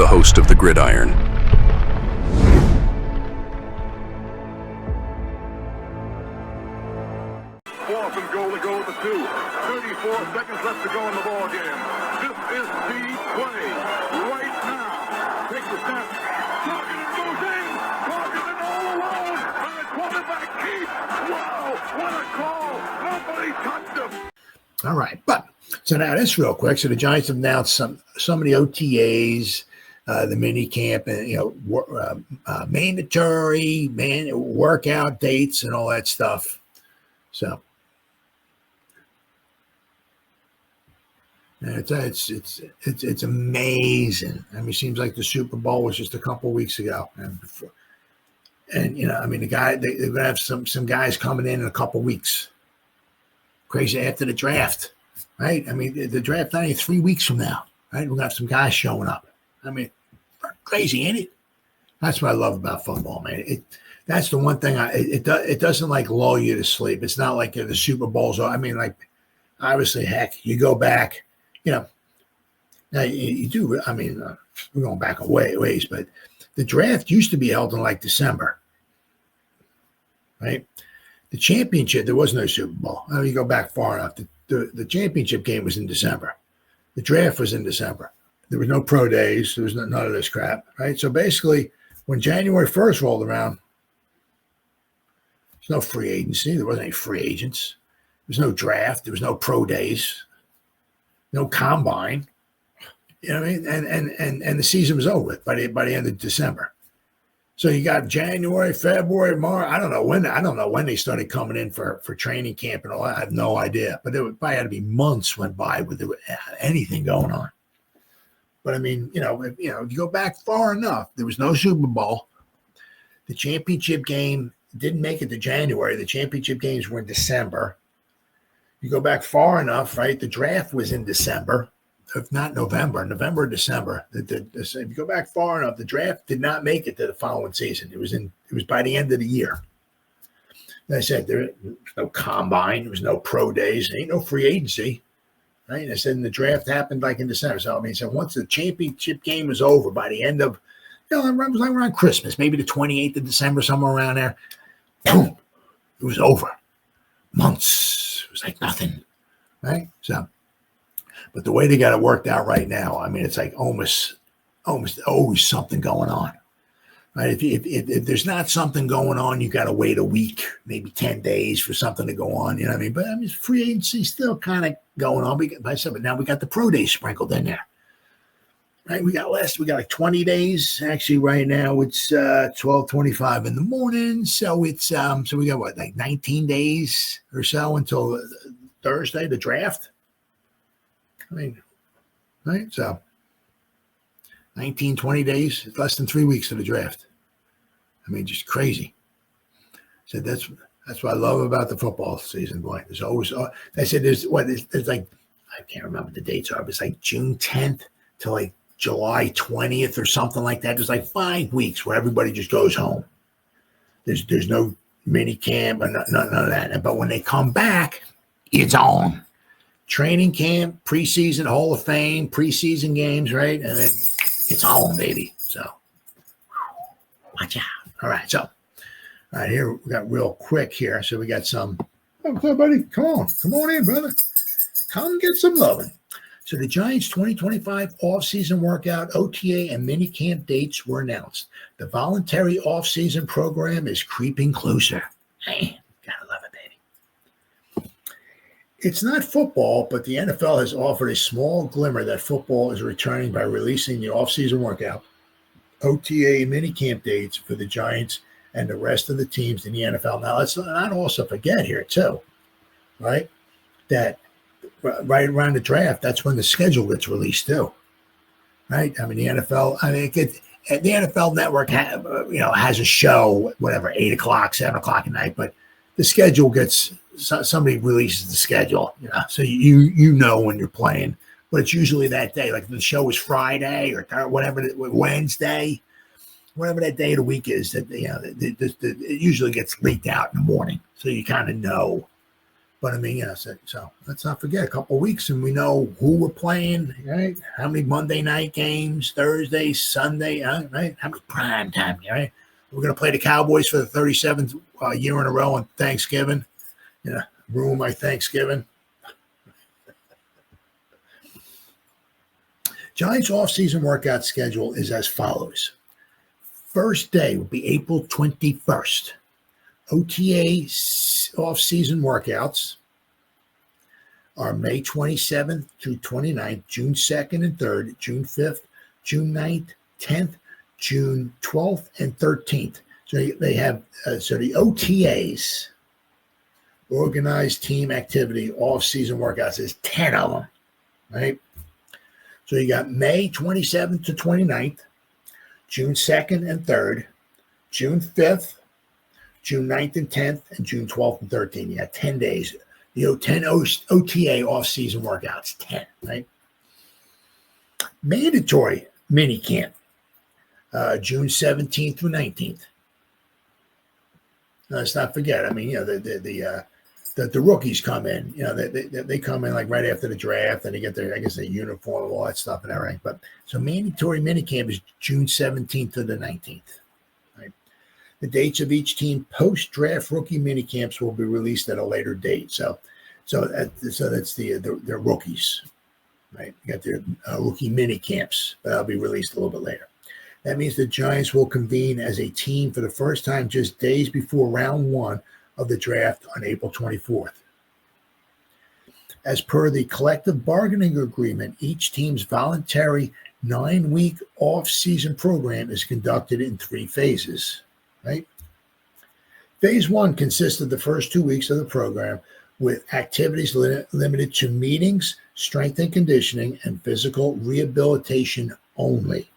host of the Gridiron. Fourth and goal to go with the 2. 34 seconds left to go in the ball game. This is the play right now. Takes the snap. Targeted goes in. Targeted all alone. And the quarterback keeps. Wow, what a call. Nobody touched him. All right, but so now this real quick. So the Giants have announced some of the OTAs, the minicamp, and mandatory workout dates and all that stuff. So it's amazing. I mean, it seems like the Super Bowl was just a couple weeks ago, and the guy they're gonna have some guys coming in a couple weeks. Crazy after the draft, right? I mean, the draft only 3 weeks from now, right? We're gonna have some guys showing up. I mean, crazy, ain't it? That's what I love about football, man. That's the one thing it doesn't like lull you to sleep. It's not like the Super Bowls. I mean, like obviously, heck, you go back, now you do. I mean, we're going back a ways, but the draft used to be held in like December, right? The championship, there was no Super Bowl. I mean, you go back far enough. The championship game was in December. The draft was in December. There was no pro days. There was none of this crap, right? So basically, when January 1st rolled around, there's no free agency. There wasn't any free agents. There was no draft. There was no pro days. No combine. You know what I mean? And the season was over by the end of December. So you got January, February, March. I don't know when they started coming in for training camp and all that. I have no idea. But it probably had to be months went by with anything going on. But I mean, if you go back far enough, there was no Super Bowl. The championship game didn't make it to January. The championship games were in December. You go back far enough, right? The draft was in December. If not November or December. If you go back far enough, the draft did not make it to the following season. It was by the end of the year. And I said there was no combine, there was no pro days, there ain't no free agency. Right? And I said, and the draft happened like in December. So I mean, so once the championship game was over, by the end of it was like around Christmas, maybe the 28th of December, somewhere around there, boom, it was over. Months. It was like nothing. Right? So but the way they got it worked out right now, I mean, it's like almost always something going on, right? If there's not something going on, you got to wait a week, maybe 10 days for something to go on. You know what I mean? But I mean, free agency still kind of going on. But now we got the pro days sprinkled in there, right? We got like 20 days actually. Right now it's 12:25 in the morning, so it's so we got what, like 19 days or so until Thursday, the draft. I mean, right? So 19, 20 days, it's less than 3 weeks to the draft. I mean, just crazy. So that's what I love about the football season, boy. There's always, I said, there's like, I can't remember the dates are, but it's like June 10th to like July 20th or something like that. There's like 5 weeks where everybody just goes home. There's no mini camp or none of that. But when they come back, it's on. Training camp, preseason, Hall of Fame, preseason games, right? And then it's on, baby. So watch out. All right, here we got real quick here. So we got some. Oh, what's up, buddy? Come on in, brother. Come get some loving. So the Giants 2025 offseason workout, OTA, and minicamp dates were announced. The voluntary offseason program is creeping closer. Hey, gotta love it, baby. It's not football, but the NFL has offered a small glimmer that football is returning by releasing the offseason workout, OTA, and minicamp dates for the Giants and the rest of the teams in the NFL. Now, let's not also forget here, too, right, that right around the draft, that's when the schedule gets released, too, right? I mean, the NFL, the NFL Network, has a show, whatever, 8 o'clock, 7 o'clock at night, but the schedule gets... somebody releases the schedule, so you know when you're playing, but it's usually that day. Like the show is Friday or whatever, Wednesday, whatever that day of the week is. That it usually gets leaked out in the morning, so you kind of know But I mean, yeah, so let's not forget a couple of weeks and we know who we're playing, right? How many Monday night games, Thursday, Sunday, right? How many prime time, right? We're going to play the Cowboys for the 37th year in a row on Thanksgiving. Ruin my Thanksgiving. Giants off-season workout schedule is as follows. First day will be April 21st. OTA off-season workouts are May 27th through 29th, June 2nd and 3rd, June 5th, June 9th, 10th, June 12th, and 13th. So they have the OTAs, organized team activity, off-season workouts, is 10 of them, right? So you got May 27th to 29th, June 2nd and 3rd, June 5th, June 9th and 10th, and June 12th and 13th. You got 10 days. 10 OTA off-season workouts, 10, right? Mandatory minicamp, June 17th through 19th. Let's not forget, I mean, the rookies come in, they come in like right after the draft and they get their, I guess, their uniform and all that stuff and everything. But so mandatory minicamp is June 17th to the 19th. Right? The dates of each team post-draft rookie minicamps will be released at a later date. So that's their rookies, right? You got their rookie minicamps, but that'll be released a little bit later. That means the Giants will convene as a team for the first time just days before round one of the draft on April 24th. As per the collective bargaining agreement, each team's voluntary 9-week off-season program is conducted in 3 phases, right? Phase 1 consists of the first 2 weeks of the program with activities limited to meetings, strength and conditioning, and physical rehabilitation only.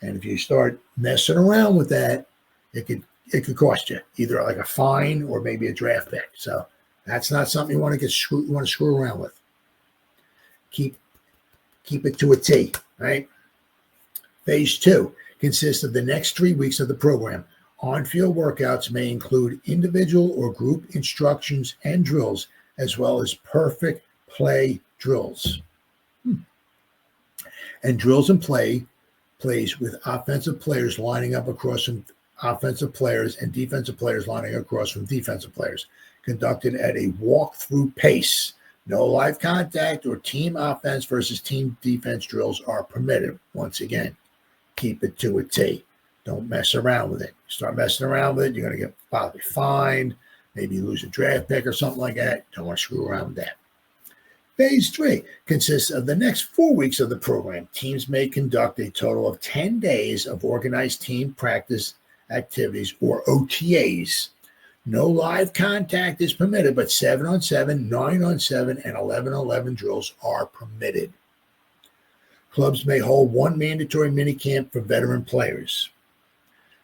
And if you start messing around with that, it could cost you either like a fine or maybe a draft pick. So that's not something you want to screw around with. Keep it to a T, right? Phase 2 consists of the next 3 weeks of the program. On-field workouts may include individual or group instructions and drills, as well as perfect play drills. And drills and plays with offensive players lining up across from offensive players and defensive players lining across from defensive players, conducted at a walk-through pace. No live contact or team offense versus team defense drills are permitted. Once again, keep it to a T. Don't mess around with it. Start messing around with it, you're going to get probably fined, maybe lose a draft pick or something like that. Don't want to screw around with that. Phase 3 consists of the next 4 weeks of the program. Teams may conduct a total of 10 days of organized team practice activities, or OTAs. No live contact is permitted, but 7-on-7, 9-on-7, and 11-on-11 drills are permitted. Clubs may hold 1 mandatory minicamp for veteran players.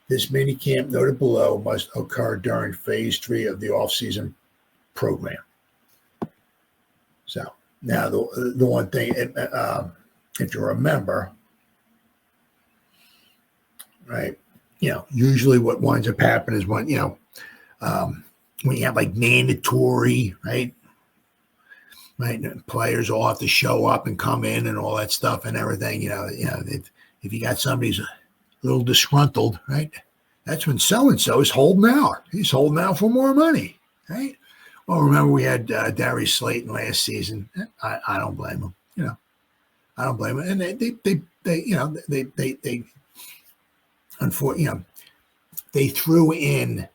This minicamp, noted below, must occur during Phase 3 of the off-season program. So, now the one thing, if you remember, right, usually what winds up happening is when you have like mandatory, right, and players all have to show up and come in and all that stuff and everything, if you got somebody who's a little disgruntled, right, that's when so-and-so is holding out. He's holding out for more money, right? Well, remember we had Darius Slayton last season. I don't blame him, I don't blame him. And they unfortunately, they threw in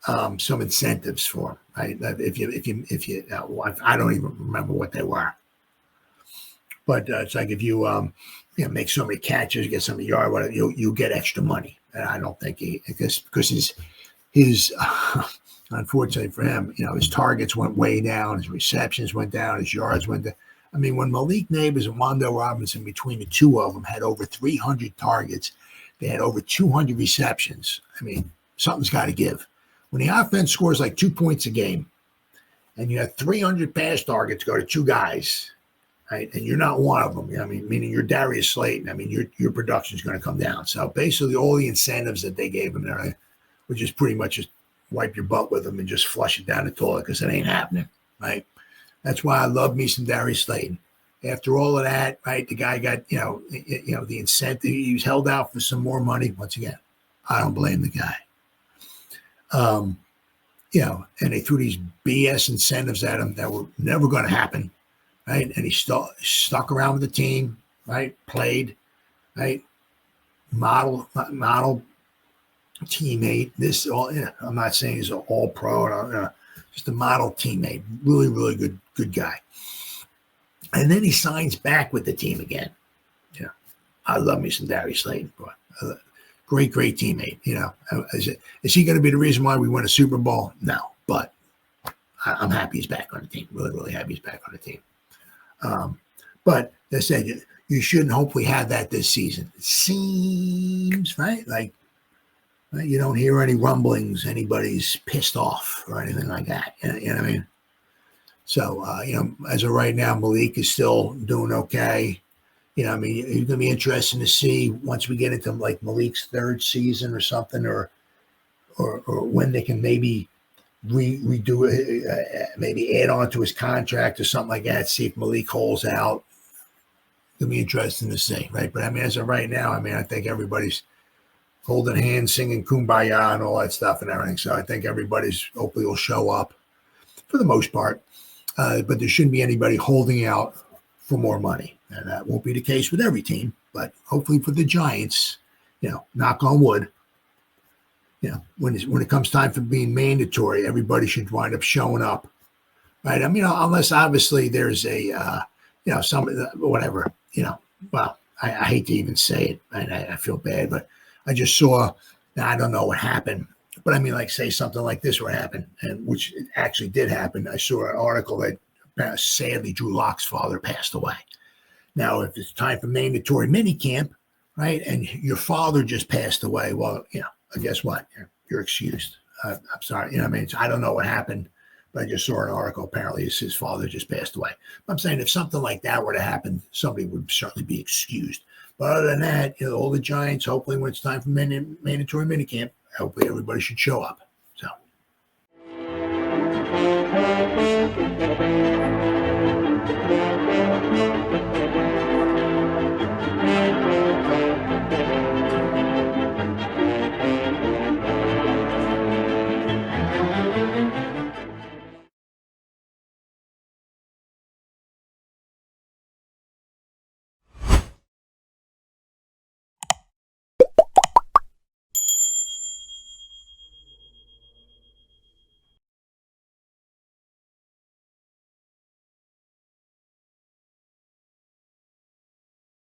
some incentives for him. Right? If you, I don't even remember what they were. But it's like if you make so many catches, get so many yards, whatever, you get extra money. And I don't think because his unfortunately for him, his targets went way down, his receptions went down, his yards went down. I mean, when Malik Nabers and Wando Robinson, between the two of them, had over 300 targets, they had over 200 receptions. I mean, something's got to give. When the offense scores like 2 points a game and you have 300 pass targets go to 2 guys, right, and you're not one of them, meaning you're Darius Slayton, your production is going to come down. So basically all the incentives that they gave him there, which is pretty much just wipe your butt with them and just flush it down the toilet because it ain't happening, right? That's why I love me some Darius Slayton. After all of that, right, the guy got, the incentive. He was held out for some more money. Once again, I don't blame the guy. And they threw these BS incentives at him that were never going to happen, right? And he stuck around with the team, right? Played, right? Model teammate. I'm not saying he's an all pro, just a model teammate. Really, really good guy. And then he signs back with the team again. Yeah, I love me some Darius Slayton, boy. Great teammate. Is he going to be the reason why we win a Super Bowl? No, but I'm happy he's back on the team. Really, really happy he's back on the team. But as I said, you shouldn't hopefully have that this season. It seems, right? Like you don't hear any rumblings, anybody's pissed off or anything like that. You know what I mean? So, as of right now, Malik is still doing okay. It's going to be interesting to see once we get into like Malik's third season or something, or when they can maybe redo it, maybe add on to his contract or something like that. See if Malik holds out. It'll be interesting to see, right? But as of right now, I think everybody's holding hands, singing Kumbaya and all that stuff and everything. So I think everybody's hopefully will show up for the most part. But there shouldn't be anybody holding out for more money. And that won't be the case with every team, but hopefully for the Giants, knock on wood, when it comes time for being mandatory, everybody should wind up showing up, right? Unless obviously there's a, some, whatever, well, I hate to even say it, and I feel bad, but I just saw, now I don't know what happened, but like say something like this would happen, and which actually did happen. I saw an article that sadly Drew Lock's father passed away. Now, if it's time for mandatory minicamp, right, and your father just passed away, well, guess what? You're excused. I'm sorry. I don't know what happened, but I just saw an article. Apparently, his father just passed away. I'm saying if something like that were to happen, somebody would certainly be excused. But other than that, all the Giants, hopefully when it's time for mandatory minicamp, hopefully everybody should show up. So.